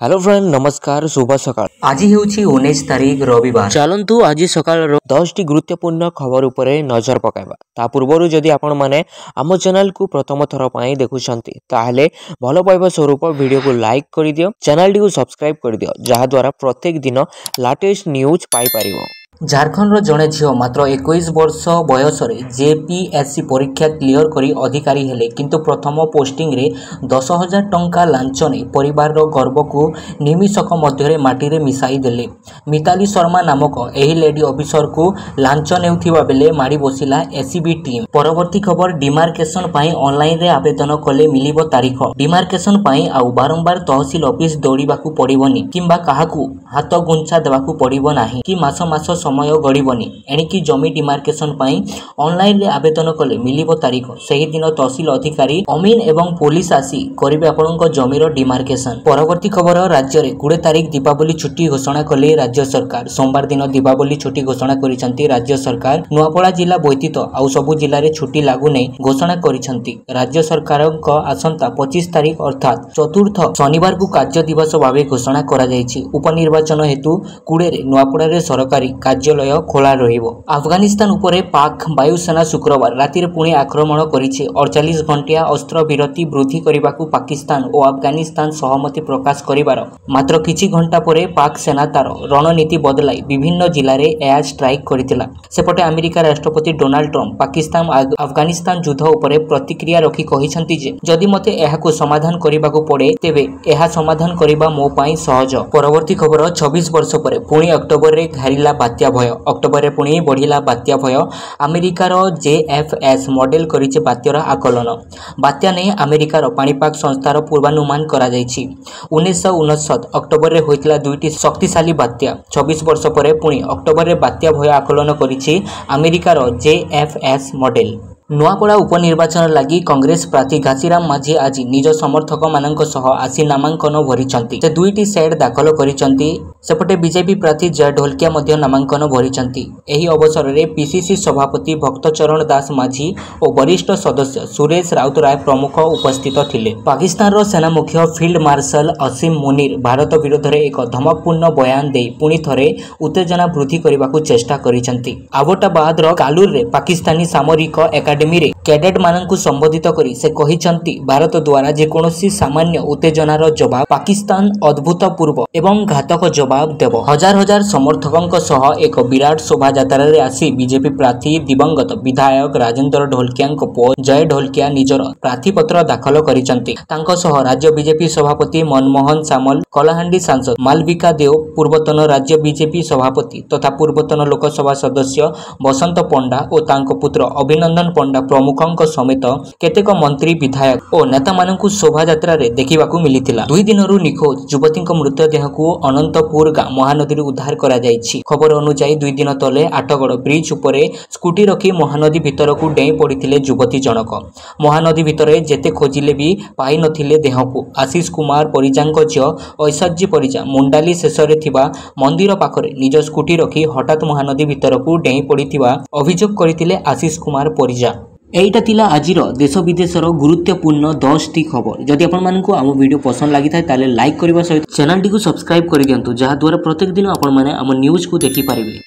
Hello friend नमस्कार शुभ सकाळ। आज हेउछि 19 तारीख रविवार। चलंतु आज सकाळ 10 टी गुरुत्वपूर्ण खबर उपरे नजर पकाइबा। ता पूर्वरु जदि आपण माने आम चैनल को प्रथम थर पई देखुछंती ताहाले भलो पाइबा स्वरूप वीडियो को लाइक करि दियो, चैनल टी को सब्सक्राइब करि दियो जहा द्वारा प्रत्येक दिन लेटेस्ट न्यूज पाई परिबो। झारखंड रो जणे झियो मात्र 21 वर्ष बयस रे जेपीएससी परीक्षा क्लियर करी अधिकारी हेले, किंतु प्रथम पोस्टिंग रे 10,000 टंका लांच ने परिवार रो गर्व को निमिषक मध्य माटी रे मिसाई देले। मिताली शर्मा नामक एही लेडी ऑफिसर को लांच नेउथिबा बेले माडी बसिला एसीबी टीम। परवर्ती खबर डिमार्केशन पाई ऑनलाइन रे आवेदन कले मिलिबो तारीख। डिमार्केशन पाई आउ बारंबार तहसील ऑफिस दौड़ाकू पड़िबनी किंबा काहाकू हाथ गुंछा देवाकू पड़िबो नाही कि मास मास समय गड़बनी। एणिकी जमी डिमार्केशन पाई ऑनलाइन रे आवेदन कले मिलिबो तारीख। सही दिन तहसील अधिकारी अमीन एवं पुलिस आसी करिवे आपनक जमीर डिमार्केशन। परवर्ती खबर राज्य रे 20 तारीख दीपावली छुट्टी घोषणा कले राज्य सरकार। सोमवार दिन दीपावली छुट्टी घोषणा करिसंती राज्य सरकार। नुआपड़ा जिला व्यतीत आउ सबु जिल्ला रे छुट्टी लागू नै घोषणा करिसंती राज्य सरकारक। आसंता 25 तारीख अर्थात चतुर्थ शनिवार को कार्य दिवस भावे घोषणा करा जायछि। उपनिर्वाचन हेतु 20 रे नुआपड़ा रे सरकारी कार्यालय खोला रहिबो। अफगानिस्तान उपरे पाक वायुसेना शुक्रवार राति रे पुणी आक्रमण करिछि। 48 घंटिया अस्त्र विरति वृद्धि करिबाकू पाकिस्तान और अफगानिस्तान सहमति प्रकाश करिबार मात्र किछि घंटा परे पाक सेना तार रणनीति बदलाई विभिन्न जिल्ला रे एयर स्ट्राइक करितिला। सेपटे अमेरिका राष्ट्रपति डोनाल्ड ट्रम्प पाकिस्तान अफगानिस्तान युद्ध उपरे प्रतिक्रिया रखि कहिसंती जे जदि मते एहाकू समाधान करिबाकू पड़े तेबे एहा समाधान करिबा मो पई सहज। परवर्ती खबर 26 वर्ष परे पुणी अक्टोबर रे घारिला बात्या भय। अक्टोबर रे पुणी बढ़िला बात्या भय। अमेरिकार जेएफएस मॉडल करिছে बात्यार आकलन। बात्या ने अमेरिकार पाणीपाग संस्थार पूर्वानुमान करा जायछि। 1959 अक्टोबर रे होइतला दुईटी शक्तिशाली बात्या। 26 वर्ष परे पुणी अक्टोबर रे बात्या भय आकलन करिछि अमेरिकार जेएफएस मॉडल। नुआपड़ा उपनिर्वाचन लगी कांग्रेस प्रार्थी घासीराम माझी आज निज समर्थक मानक सह आसी नामांकन भरिचंती। से दुईटी सेट दाखल करिचंती। सेपटे बीजेपी प्रार्थी जय ढोलकिया मध्य नामांकन भरिचंती। एही अवसर रे पीसीसी सभापति भक्तचरण दास माझी और वरिष्ठ सदस्य सुरेश राउतराय प्रमुख उपस्थित थिले। पाकिस्तान रो सेना मुख्य फील्ड मार्शल असीम मुनीर भारत विरोध रे एक धमकपूर्ण बयान दे पुणी थरे उत्तेजना वृद्धि करबाकू चेष्टा करिचंती। अबोटाबाद रो कालूर रे पाकिस्तानी सामरिक एकाडेमी रे कैडेट माननकू संबोधित करी से कहिचंती भारत द्वारा जे कोनोसी सामान्य उत्तेजनार जवाब पाकिस्तान अद्भुतपूर्व एवं घातक जवाब देव। हजार हजार समर्थकंक सह एक विराट शोभा यात्रा रे आसी बीजेपी प्रार्थी दिवंगत विधायक राजेंद्र ढोलकियांक पुଅ जय ढोलकिया निजर प्रार्थीपत्र दाखल करिचंती। तांक सह राज्य बीजेपी सभापति मनमोहन सामल, कलाहांडी सांसद मालविका देव, पूर्वतन राज्य बीजेपी सभापति तथा पूर्वतन लोकसभा सदस्य बसंत पंडा और तांक पुत्र अभिनंदन पंडा प्रमुखंक समेत केतेक मंत्री विधायक और नेता माननकू शोभा यात्रा रे देखिबाकू मिलिथिला। 2 दिनरु निखोज युवतीक मृतदेह को अनंतपुर गाँ महानदी उद्धार करा जायछि। खबर अनुसार 2 दिन तले आठगड़ ब्रिज उपरे स्कूटी रखी महानदी भितर को डेई पड़िथिले युवती जनक। महानदी भितर जेते खोजिले भी पाई नथिले देह को। आशीष कुमार परिजांक झियो ऐश्वर्य परिजा मुंडाली शेष रे थिबा मंदिर पाखरे निज स्कूटी रखी हठात महानदी भितर को डेई पड़िथिबा अभियोग करथिले आशीष कुमार परिजा। एटा थिला आजिर देश विदेशर गुरुत्वपूर्ण 10 टी खबर। जदि आपण मानकू आम वीडियो पसंद लागि थाए ताले लाइक करबा सहित चैनल टी को सब्सक्राइब करि दियंतु जहा द्वारा प्रत्येक दिन आपण माने आम न्यूज को देखि पारिबे।